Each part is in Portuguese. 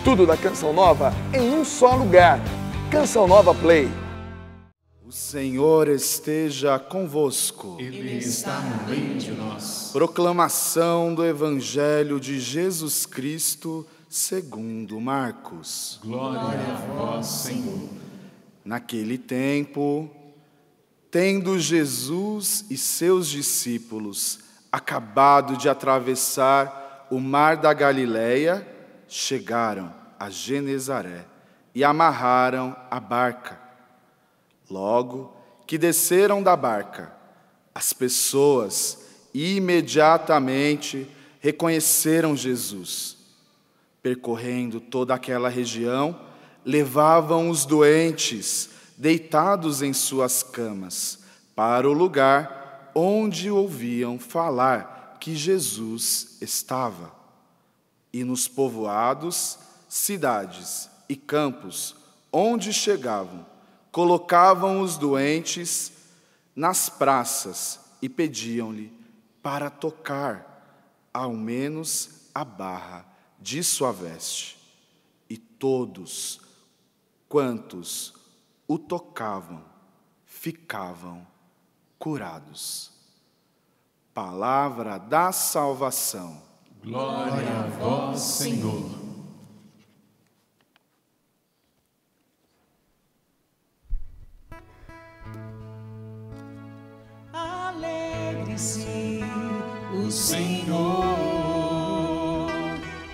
Tudo da Canção Nova em um só lugar. Canção Nova Play. O Senhor esteja convosco. Ele está no meio de nós. Proclamação do Evangelho de Jesus Cristo segundo Marcos. Glória a vós, Senhor. Naquele tempo, tendo Jesus e seus discípulos acabado de atravessar o mar da Galileia, chegaram a Genezaré e amarraram a barca. Logo que desceram da barca, as pessoas imediatamente reconheceram Jesus. Percorrendo toda aquela região, levavam os doentes, deitados em suas camas, para o lugar onde ouviam falar que Jesus estava. E nos povoados, cidades e campos onde chegavam, colocavam os doentes nas praças e pediam-lhe para tocar, ao menos, a barra de sua veste. E todos quantos o tocavam ficavam curados. Palavra da salvação. Glória a vós, Senhor. Alegre-se o Senhor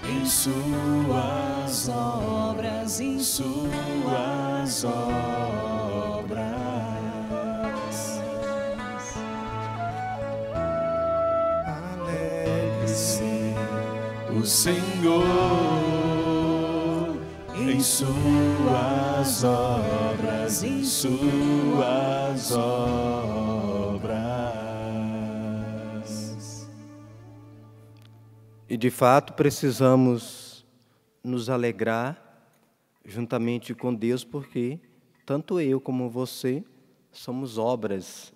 em suas obras, em suas obras. Alegre-se o Senhor em suas obras, em suas obras. E de fato precisamos nos alegrar juntamente com Deus, porque tanto eu como você somos obras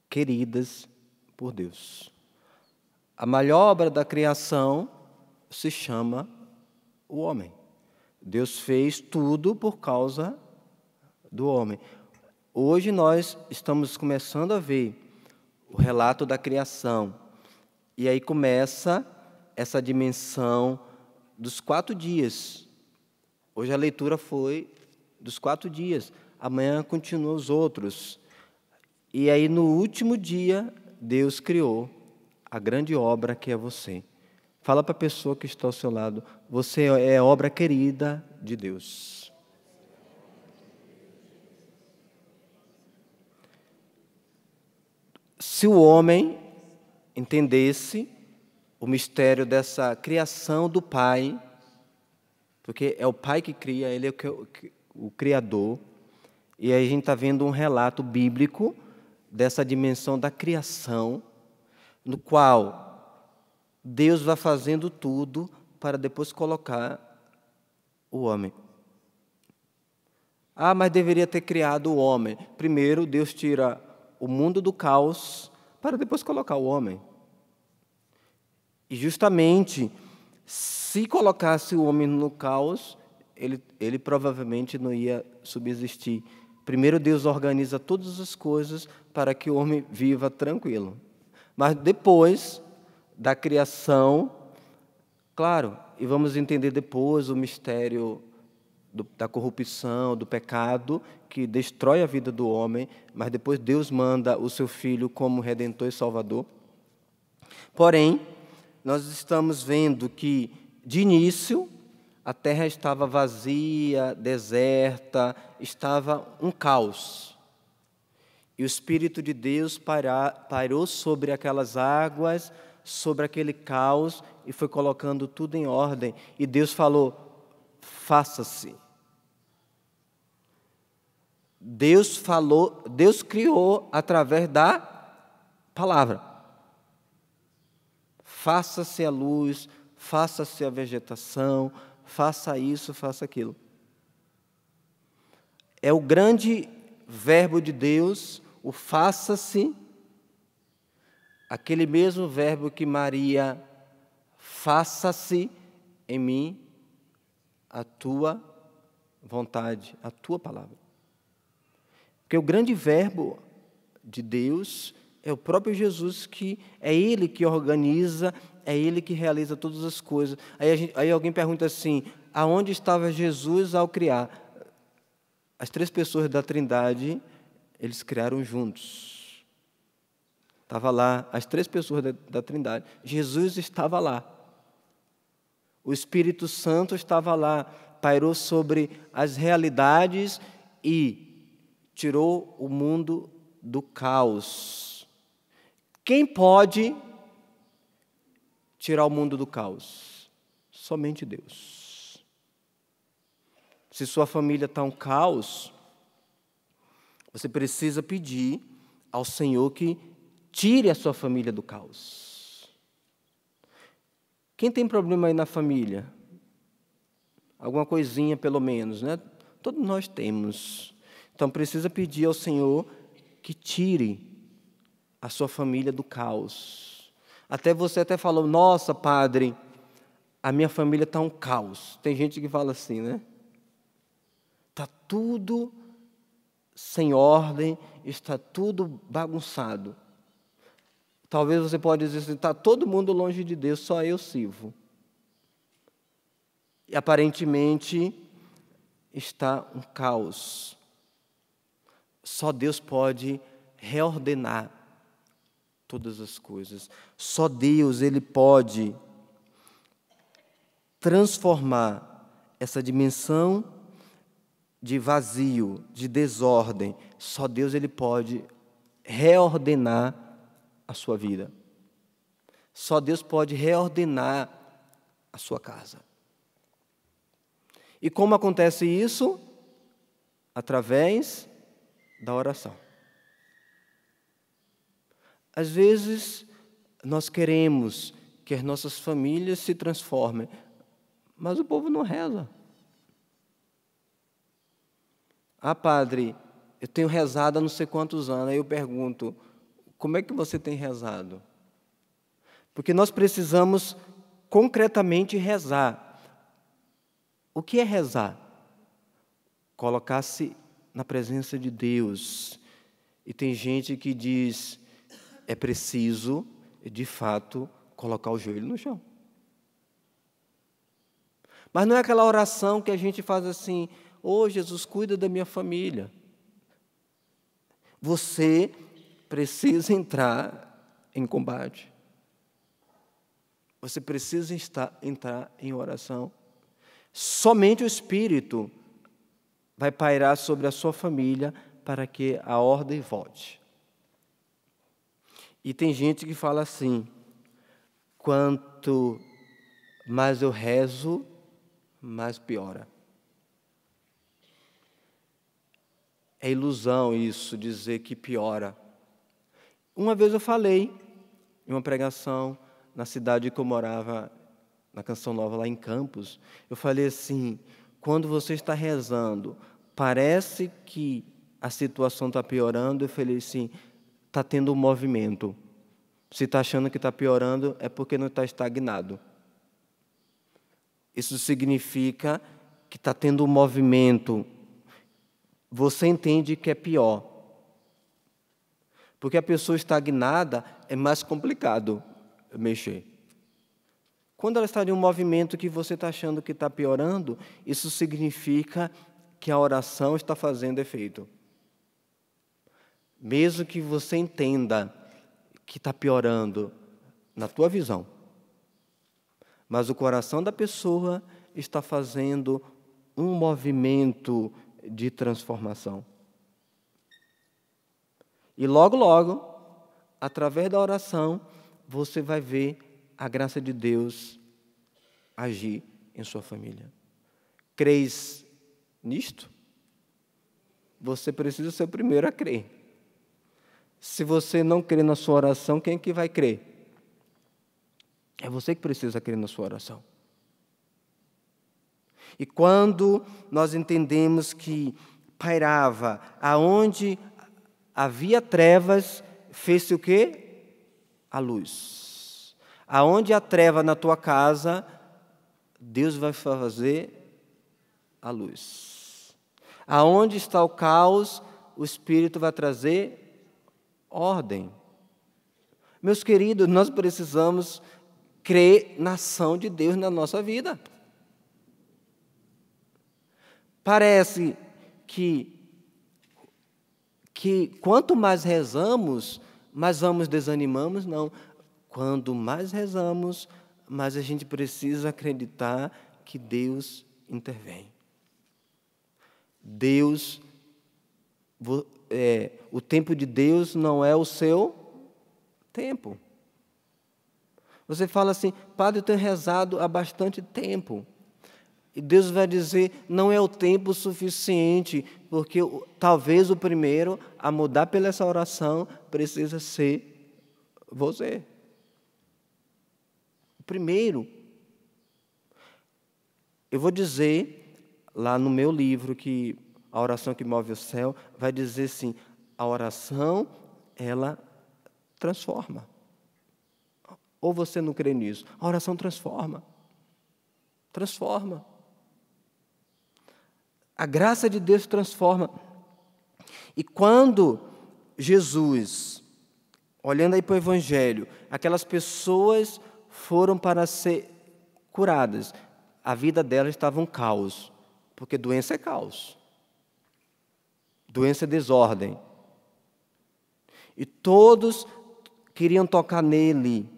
queridas por Deus. A maior obra da criação se chama o homem. Deus fez tudo por causa do homem. Hoje nós estamos começando a ver o relato da criação. E aí começa essa dimensão dos 4 dias. Hoje a leitura foi dos 4 dias. Amanhã continua os outros. E aí no último dia, Deus criou a grande obra que é você. Fala para a pessoa que está ao seu lado, você é obra querida de Deus. Se o homem entendesse o mistério dessa criação do Pai, porque é o Pai que cria, Ele é o Criador, e aí a gente está vendo um relato bíblico dessa dimensão da criação, no qual Deus vai fazendo tudo para depois colocar o homem. Ah, mas deveria ter criado o homem. Primeiro, Deus tira o mundo do caos para depois colocar o homem. E justamente, se colocasse o homem no caos, ele provavelmente não ia subsistir. Primeiro, Deus organiza todas as coisas para que o homem viva tranquilo. Mas depois da criação, claro, e vamos entender depois o mistério da corrupção, do pecado, que destrói a vida do homem, mas depois Deus manda o seu Filho como Redentor e Salvador. Porém, nós estamos vendo que, de início, a terra estava vazia, deserta, estava um caos. E o Espírito de Deus pairou sobre aquelas águas, sobre aquele caos, e foi colocando tudo em ordem. E Deus falou, faça-se. Deus criou através da palavra. Faça-se a luz, faça-se a vegetação, faça isso, faça aquilo. É o grande verbo de Deus, o faça-se, aquele mesmo verbo que Maria, faça-se em mim a tua vontade, a tua palavra. Porque o grande verbo de Deus é o próprio Jesus, que é Ele que organiza, é Ele que realiza todas as coisas. Aí alguém pergunta assim, aonde estava Jesus ao criar? As três pessoas da Trindade, eles criaram juntos. Estava lá, as três pessoas da Trindade. Jesus estava lá. O Espírito Santo estava lá, pairou sobre as realidades e tirou o mundo do caos. Quem pode tirar o mundo do caos? Somente Deus. Se sua família está um caos, você precisa pedir ao Senhor que tire a sua família do caos. Quem tem problema aí na família? Alguma coisinha, pelo menos, né? Todos nós temos. Então, precisa pedir ao Senhor que tire a sua família do caos. Você até falou, nossa, padre, a minha família está um caos. Tem gente que fala assim, né? Está tudo sem ordem, está tudo bagunçado. Talvez você pode dizer assim, está todo mundo longe de Deus, só eu sirvo. E aparentemente está um caos. Só Deus pode reordenar todas as coisas. Só Deus, Ele pode transformar essa dimensão de vazio, de desordem. Só Deus, Ele pode reordenar a sua vida. Só Deus pode reordenar a sua casa. E como acontece isso? Através da oração. Às vezes, nós queremos que as nossas famílias se transformem, mas o povo não reza. Ah, padre, eu tenho rezado há não sei quantos anos. Aí eu pergunto, como é que você tem rezado? Porque nós precisamos concretamente rezar. O que é rezar? Colocar-se na presença de Deus. E tem gente que diz, é preciso, de fato, colocar o joelho no chão. Mas não é aquela oração que a gente faz assim, ô Jesus, cuida da minha família. Você precisa entrar em combate. Você precisa entrar em oração. Somente o Espírito vai pairar sobre a sua família para que a ordem volte. E tem gente que fala assim, quanto mais eu rezo, mais piora. É ilusão isso, dizer que piora. Uma vez eu falei em uma pregação na cidade que eu morava, na Canção Nova, lá em Campos, eu falei assim, quando você está rezando, parece que a situação está piorando, eu falei assim, está tendo um movimento. Se está achando que está piorando, é porque não está estagnado. Isso significa que está tendo um movimento. Você entende que é pior. Porque a pessoa estagnada é mais complicado mexer. Quando ela está em um movimento que você está achando que está piorando, isso significa que a oração está fazendo efeito. Mesmo que você entenda que está piorando na tua visão, mas o coração da pessoa está fazendo um movimento de transformação. E logo, logo, através da oração, você vai ver a graça de Deus agir em sua família. Crês nisto? Você precisa ser o primeiro a crer. Se você não crer na sua oração, quem é que vai crer? É você que precisa crer na sua oração. E quando nós entendemos que pairava, aonde havia trevas, fez-se o quê? A luz. Aonde há treva na tua casa, Deus vai fazer a luz. Aonde está o caos, o Espírito vai trazer ordem. Meus queridos, nós precisamos crer na ação de Deus na nossa vida. Parece que quanto mais rezamos, mais desanimamos. Não. Quando mais rezamos, mais a gente precisa acreditar que Deus intervém. Deus, o tempo de Deus não é o seu tempo. Você fala assim, padre, eu tenho rezado há bastante tempo. E Deus vai dizer, não é o tempo suficiente, porque talvez o primeiro a mudar pela essa oração precisa ser você. O primeiro. Eu vou dizer, lá no meu livro, que a oração que move o céu, vai dizer assim, a oração, ela transforma. Ou você não crê nisso? A oração transforma. Transforma. A graça de Deus transforma. E quando Jesus, olhando aí para o Evangelho, aquelas pessoas foram para ser curadas, a vida delas estava um caos, porque doença é caos. Doença é desordem. E todos queriam tocar nele.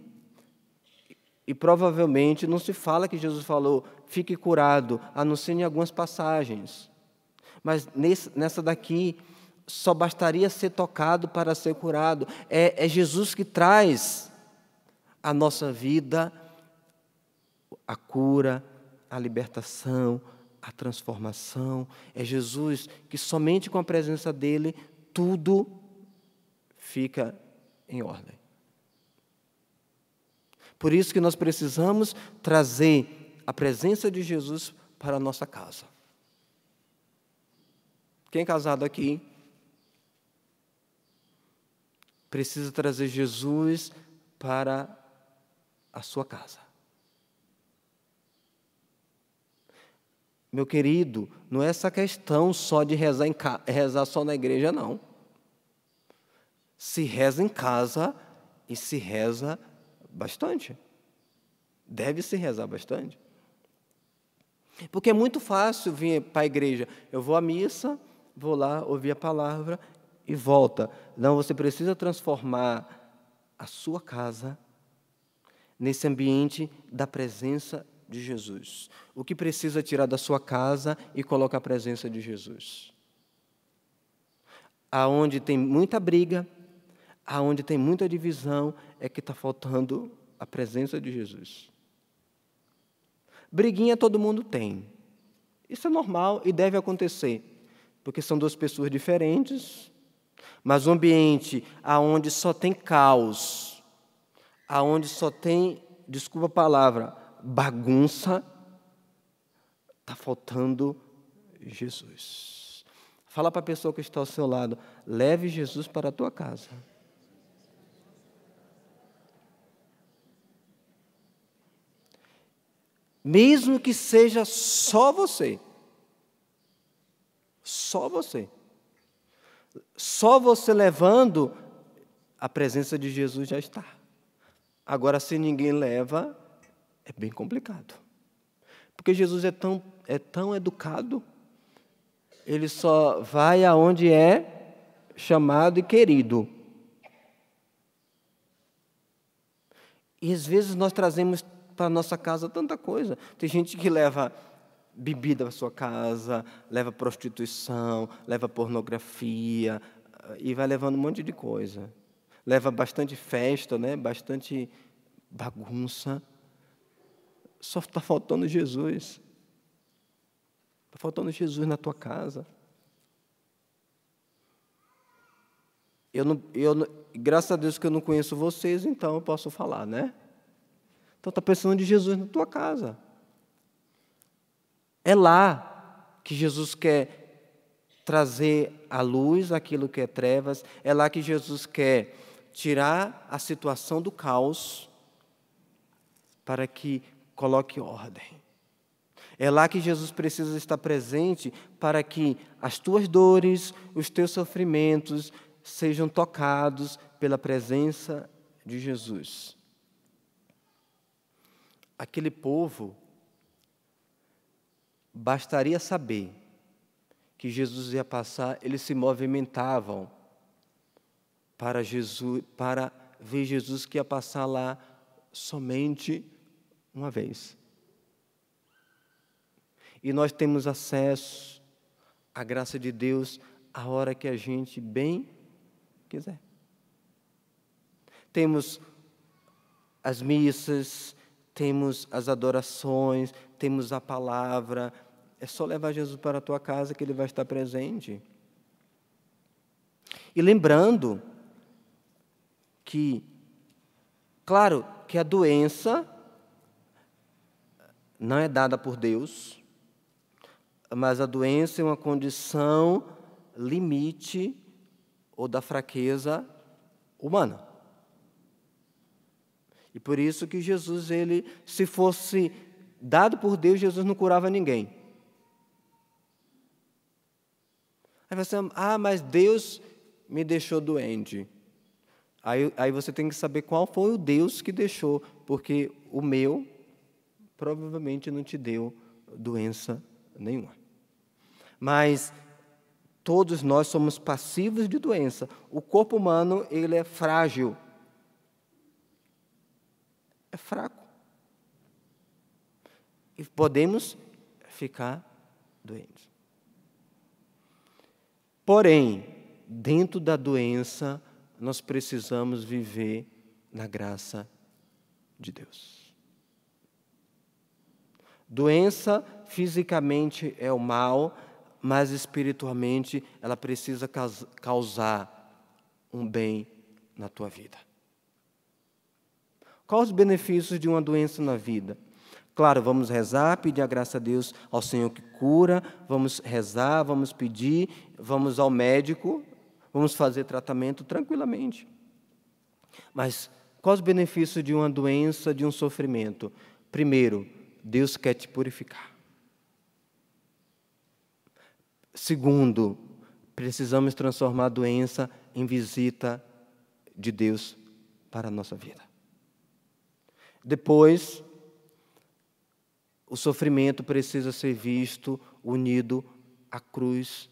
E provavelmente não se fala que Jesus falou, fique curado, a não ser em algumas passagens. Mas nessa daqui, só bastaria ser tocado para ser curado. É Jesus que traz à nossa vida a cura, a libertação, a transformação. É Jesus que somente com a presença dele, tudo fica em ordem. Por isso que nós precisamos trazer a presença de Jesus para a nossa casa. Quem é casado aqui precisa trazer Jesus para a sua casa. Meu querido, não é essa questão só de rezar só na igreja, não. Se reza em casa e se reza bastante. Deve-se rezar bastante. Porque é muito fácil vir para a igreja. Eu vou à missa, vou lá ouvir a palavra e volta. Não, você precisa transformar a sua casa nesse ambiente da presença de Jesus. O que precisa tirar da sua casa e colocar a presença de Jesus? Aonde tem muita briga, aonde tem muita divisão, é que está faltando a presença de Jesus. Briguinha todo mundo tem. Isso é normal e deve acontecer, porque são duas pessoas diferentes, mas um ambiente aonde só tem caos, aonde só tem, desculpa a palavra, bagunça, está faltando Jesus. Fala para a pessoa que está ao seu lado, leve Jesus para a tua casa. Mesmo que seja só você. Só você. Só você levando, a presença de Jesus já está. Agora, se ninguém leva, é bem complicado. Porque Jesus é tão educado, ele só vai aonde é chamado e querido. E às vezes nós trazemos para a nossa casa tanta coisa. Tem gente que leva bebida para a sua casa, leva prostituição, leva pornografia, e vai levando um monte de coisa. Leva bastante festa, né? Bastante bagunça. Só está faltando Jesus. Está faltando Jesus na tua casa. Graças a Deus que eu não conheço vocês, então eu posso falar, né? Então está precisando de Jesus na tua casa. É lá que Jesus quer trazer à luz aquilo que é trevas. É lá que Jesus quer tirar a situação do caos para que coloque ordem. É lá que Jesus precisa estar presente para que as tuas dores, os teus sofrimentos sejam tocados pela presença de Jesus. Aquele povo bastaria saber que Jesus ia passar, eles se movimentavam para ver Jesus que ia passar lá somente uma vez. E nós temos acesso à graça de Deus a hora que a gente bem quiser. Temos as missas, temos as adorações, temos a palavra. É só levar Jesus para a tua casa que Ele vai estar presente. E lembrando que, claro, que a doença não é dada por Deus, mas a doença é uma condição limite ou da fraqueza humana. E por isso que Jesus, se fosse dado por Deus, Jesus não curava ninguém. Aí você, mas Deus me deixou doente. Aí você tem que saber qual foi o Deus que deixou, porque o meu provavelmente não te deu doença nenhuma. Mas todos nós somos passivos de doença. O corpo humano, ele é frágil. É fraco. E podemos ficar doentes. Porém, dentro da doença, nós precisamos viver na graça de Deus. Doença, fisicamente, é o mal, mas espiritualmente ela precisa causar um bem na tua vida. Quais os benefícios de uma doença na vida? Claro, vamos rezar, pedir a graça a Deus, ao Senhor que cura, vamos rezar, vamos pedir, vamos ao médico, vamos fazer tratamento tranquilamente. Mas quais os benefícios de uma doença, de um sofrimento? Primeiro, Deus quer te purificar. Segundo, precisamos transformar a doença em visita de Deus para a nossa vida. Depois, o sofrimento precisa ser visto unido à cruz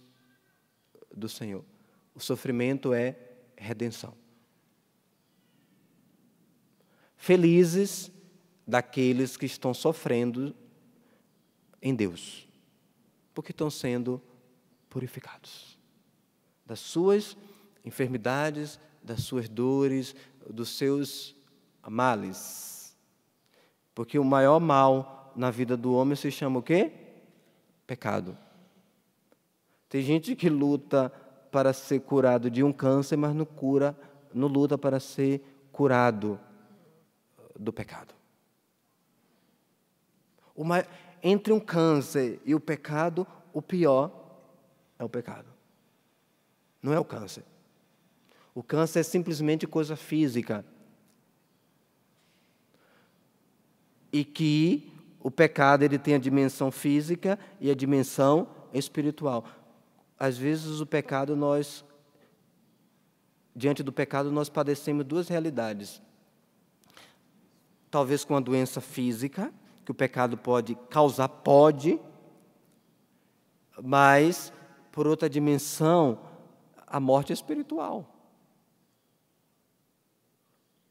do Senhor. O sofrimento é redenção. Felizes daqueles que estão sofrendo em Deus, porque estão sendo purificados das suas enfermidades, das suas dores, dos seus males. Porque o maior mal na vida do homem se chama o quê? Pecado. Tem gente que luta para ser curado de um câncer, mas não luta para ser curado do pecado. Entre um câncer e o pecado, o pior é o pecado. Não é o câncer. O câncer é simplesmente coisa física. E que o pecado ele tem a dimensão física e a dimensão espiritual. Às vezes diante do pecado, nós padecemos duas realidades. Talvez com a doença física, que o pecado pode causar, mas, por outra dimensão, a morte espiritual.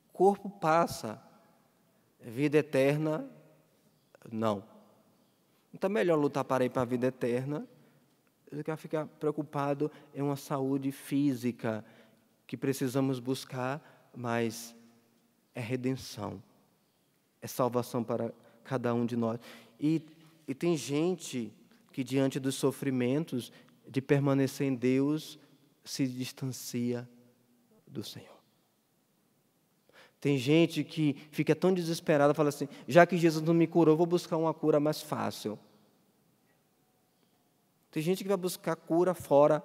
O corpo passa, vida eterna, não. Então é melhor lutar para ir para a vida eterna do que ficar preocupado em uma saúde física que precisamos buscar, mas é redenção, é salvação para cada um de nós. E tem gente que, diante dos sofrimentos, de permanecer em Deus, se distancia do Senhor. Tem gente que fica tão desesperada, fala assim, já que Jesus não me curou, eu vou buscar uma cura mais fácil. Tem gente que vai buscar cura fora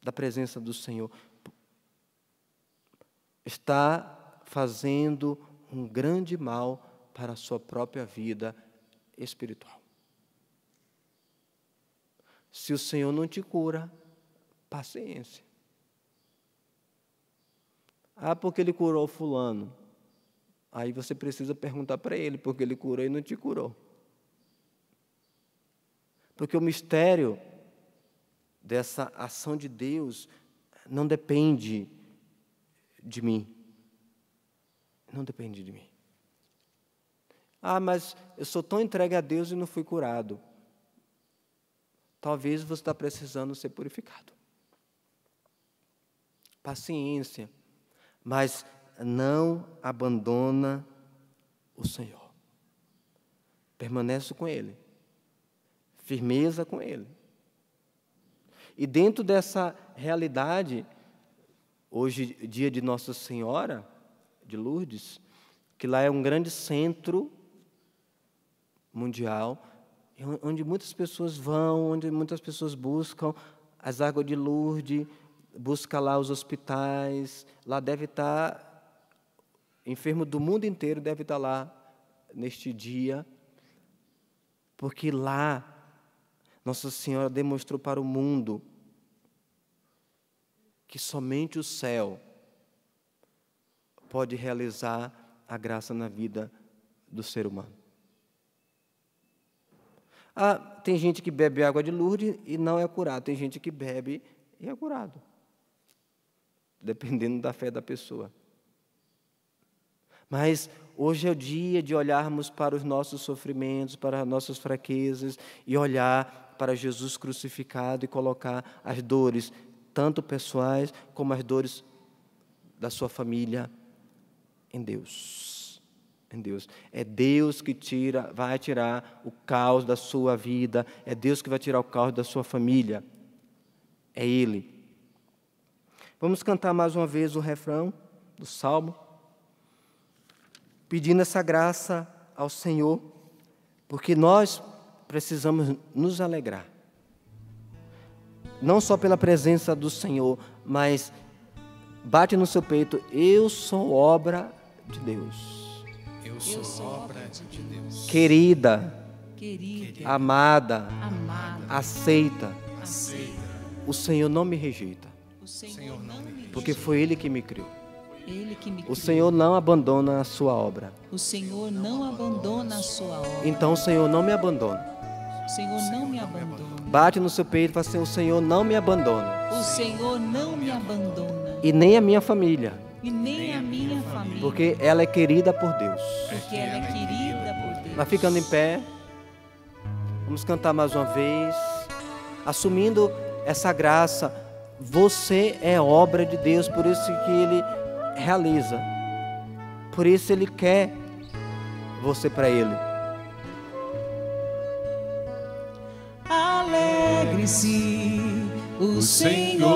da presença do Senhor. Está fazendo um grande mal para a sua própria vida espiritual. Se o Senhor não te cura, paciência. Ah, porque Ele curou fulano. Aí você precisa perguntar para Ele, porque Ele curou e não te curou. Porque o mistério dessa ação de Deus não depende de mim. Não depende de mim. Ah, mas eu sou tão entregue a Deus e não fui curado. Talvez você está precisando ser purificado. Paciência, mas não abandona o Senhor. Permanece com Ele. Firmeza com Ele. E dentro dessa realidade, hoje, dia de Nossa Senhora de Lourdes, que lá é um grande centro mundial, onde muitas pessoas vão, onde muitas pessoas buscam as águas de Lourdes, busca lá os hospitais, lá deve estar, enfermo do mundo inteiro deve estar lá neste dia, porque lá Nossa Senhora demonstrou para o mundo que somente o céu pode realizar a graça na vida do ser humano. Ah, tem gente que bebe água de Lourdes e não é curado. Tem gente que bebe e é curado. Dependendo da fé da pessoa. Mas hoje é o dia de olharmos para os nossos sofrimentos, para as nossas fraquezas e olhar para Jesus crucificado e colocar as dores, tanto pessoais como as dores da sua família, em Deus. Em Deus. É Deus que vai tirar o caos da sua vida. É Deus que vai tirar o caos da sua família. É Ele. Vamos cantar mais uma vez o refrão do Salmo, pedindo essa graça ao Senhor, porque nós precisamos nos alegrar. Não só pela presença do Senhor, mas bate no seu peito, eu sou obra de Deus. Eu sou obra de Deus. Querida, Querida, amada, amada, aceita. aceita. O Senhor não me rejeita, O Senhor não me porque foi Ele que me criou. Ele que me O criou. Senhor não abandona a sua obra. O Senhor não abandona a sua obra. Então o Senhor não me abandona. O Senhor não me abandona. Bate no seu peito e fala assim, o Senhor não me abandona. O Senhor não me abandona. E nem a minha família, E nem a minha família. porque ela é querida por Deus. Porque ela é querida por Deus. Vai ficando em pé. Vamos cantar mais uma vez. Assumindo essa graça. Você é obra de Deus, por isso que Ele realiza. Por isso Ele quer você para Ele. Alegre-se o Senhor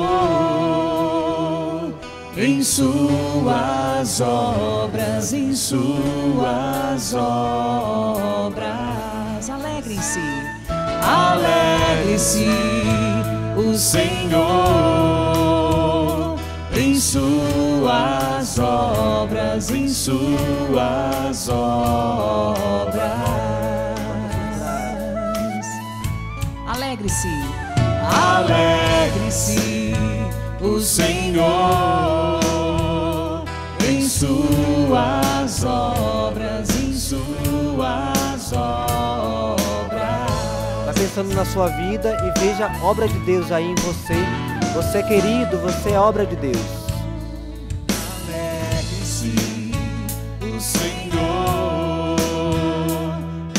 em suas obras, em suas obras. Alegrem-se, alegre-se o Senhor em suas obras, em suas obras. Alegre-se, alegre-se o Senhor em suas obras, em suas obras. Está pensando na sua vida e veja a obra de Deus aí em você. Você é querido, você é obra de Deus. Alegre-se o Senhor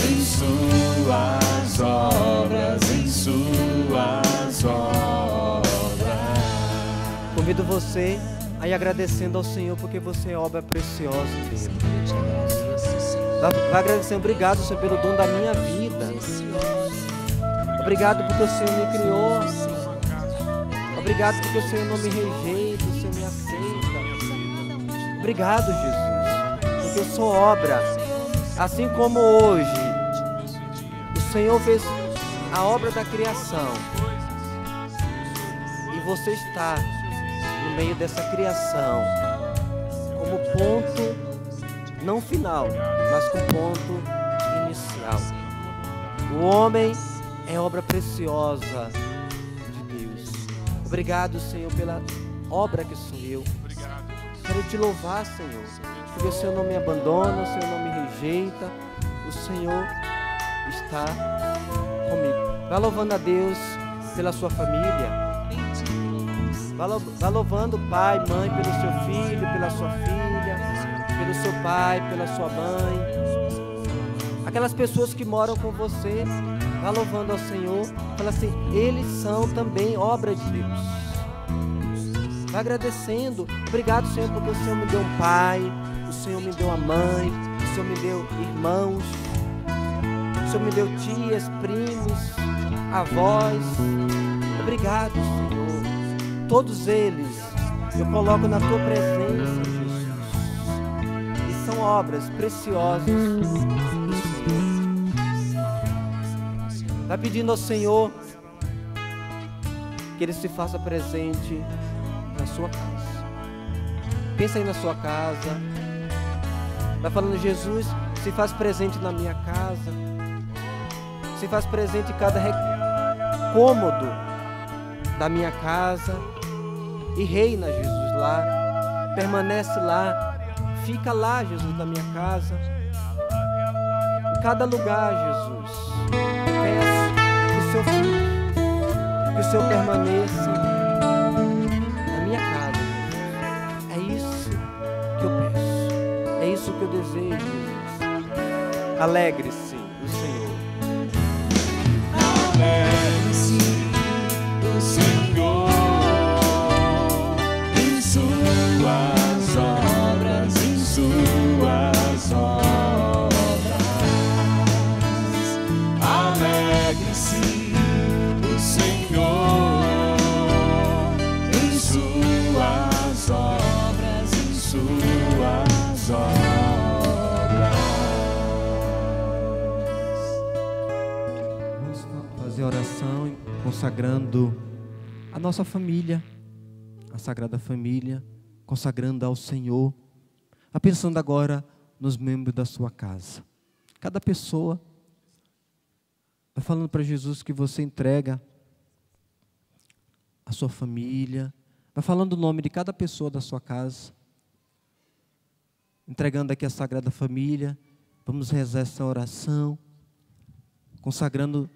em suas obras, em suas obras. Convido você a ir agradecendo ao Senhor porque você é obra preciosa dele. Eu te agradeço, Senhor. Vai agradecendo, obrigado, Senhor, pelo dom da minha vida. Obrigado porque o Senhor me criou. Obrigado porque o Senhor não me rejeita, o Senhor me aceita. Obrigado, Jesus, porque eu sou obra. Assim como hoje o Senhor fez a obra da criação e você está no meio dessa criação como ponto não final, mas como ponto inicial. O homem é obra preciosa de Deus. Obrigado, Senhor, pela obra que sou eu. Quero te louvar, Senhor, porque o Senhor não me abandona, o Senhor não me rejeita, o Senhor está comigo. Vá louvando a Deus pela sua família. Vá louvando pai, mãe, pelo seu filho, pela sua filha, pelo seu pai, pela sua mãe. Aquelas pessoas que moram com você, vá louvando ao Senhor. Fala assim, eles são também obra de Deus. Vai agradecendo. Obrigado, Senhor, porque o Senhor me deu um pai, o Senhor me deu uma mãe, o Senhor me deu irmãos, o Senhor me deu tias, primos, avós. Obrigado, Senhor. Todos eles eu coloco na tua presença, Jesus. E são obras preciosas do Senhor. Vai pedindo ao Senhor que Ele se faça presente na sua casa. Pensa aí na sua casa. Vai falando, Jesus, se faz presente na minha casa. Se faz presente em cada cômodo da minha casa. E reina, Jesus, lá. Permanece lá. Fica lá, Jesus, na minha casa. Em cada lugar, Jesus. Peço que o seu filho, que o Senhor permaneça na minha casa, Jesus. É isso que eu peço. É isso que eu desejo, Jesus. Alegre-se o Senhor. Alegre-se o Senhor em suas obras, em suas obras. Alegre-se o Senhor em suas obras, em suas obras. Fazer oração consagrando a nossa família, a Sagrada Família, consagrando ao Senhor, pensando agora nos membros da sua casa. Cada pessoa vai falando para Jesus que você entrega a sua família, vai falando o nome de cada pessoa da sua casa, entregando aqui a Sagrada Família. Vamos rezar essa oração, consagrando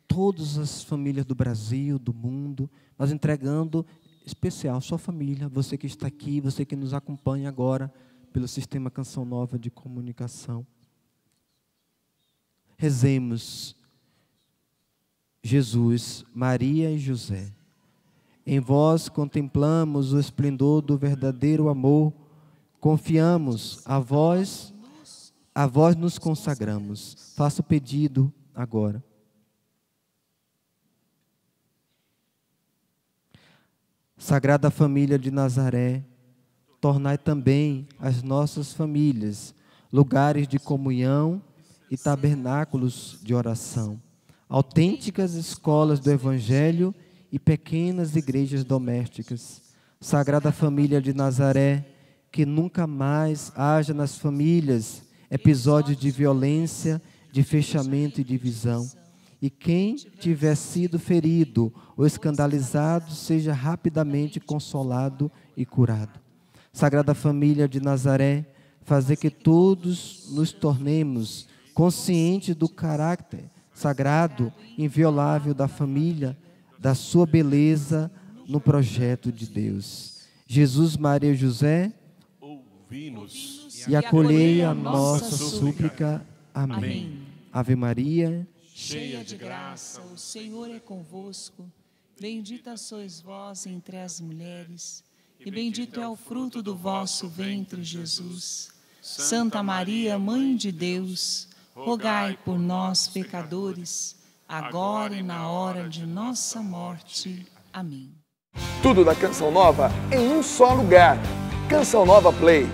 todas as famílias do Brasil, do mundo, mas entregando especial a sua família, você que está aqui, você que nos acompanha agora pelo Sistema Canção Nova de Comunicação. Rezemos. Jesus, Maria e José, em vós contemplamos o esplendor do verdadeiro amor, confiamos, a vós nos consagramos. Faça o pedido agora. Sagrada Família de Nazaré, tornai também as nossas famílias lugares de comunhão e tabernáculos de oração, autênticas escolas do Evangelho e pequenas igrejas domésticas. Sagrada Família de Nazaré, que nunca mais haja nas famílias episódios de violência, de fechamento e divisão. E quem tiver sido ferido ou escandalizado, seja rapidamente consolado e curado. Sagrada Família de Nazaré, fazer que todos nos tornemos conscientes do caráter sagrado, inviolável da família, da sua beleza no projeto de Deus. Jesus, Maria e José, ouvi-nos e acolhei a nossa súplica. Amém. Ave Maria, cheia de graça, o Senhor é convosco. Bendita sois vós entre as mulheres, e bendito é o fruto do vosso ventre, Jesus. Santa Maria, Mãe de Deus, rogai por nós, pecadores, agora e na hora de nossa morte. Amém. Tudo da Canção Nova em um só lugar. Canção Nova Play.